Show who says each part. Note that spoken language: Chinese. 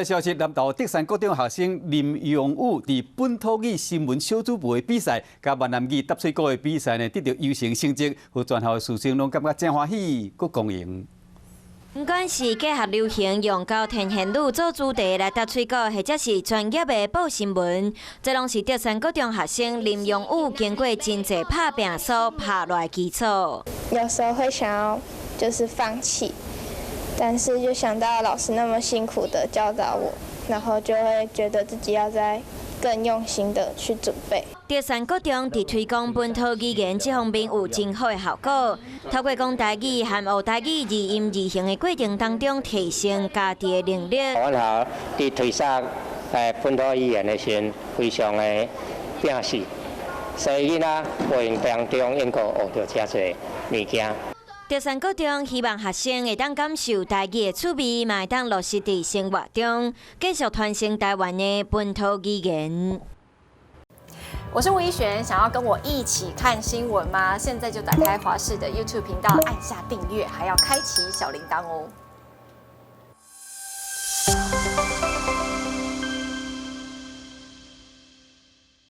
Speaker 1: 的消息，南投德山高中学生林永武伫本土语新闻小组部的比赛，甲闽南语答嘴稿的比赛呢，得到优胜成绩，和全校的师生拢感觉真欢喜，佮光荣。
Speaker 2: 不管是结合流行用高天线女做主题来答嘴稿，或者是专业的报新闻，这拢是德山高中学生林永武经过真济打拼所爬来基础。
Speaker 3: 有时候会想要就是放弃，但是就想到老师那么辛苦的教导我，然后就会觉得自己要再更用心的去准备。
Speaker 2: 德山高中伫推广本土语言这方面有真好的效果，透过讲台语和学台语二音二行的过程当中，提升家己的能力。
Speaker 4: 阮校伫推广本土语言的时候，非常的拼死，所以囡仔过程当中应该学到遮侪物件。
Speaker 2: 德山高中希望学生会当感受台语的趣味，嘛会当落实伫生活中，继续传承台湾的本土语言。
Speaker 5: 我是吴依璇，想要跟我一起看新闻吗？现在就打开华视的 YouTube 频道，按下订阅，还要开启小铃铛哦。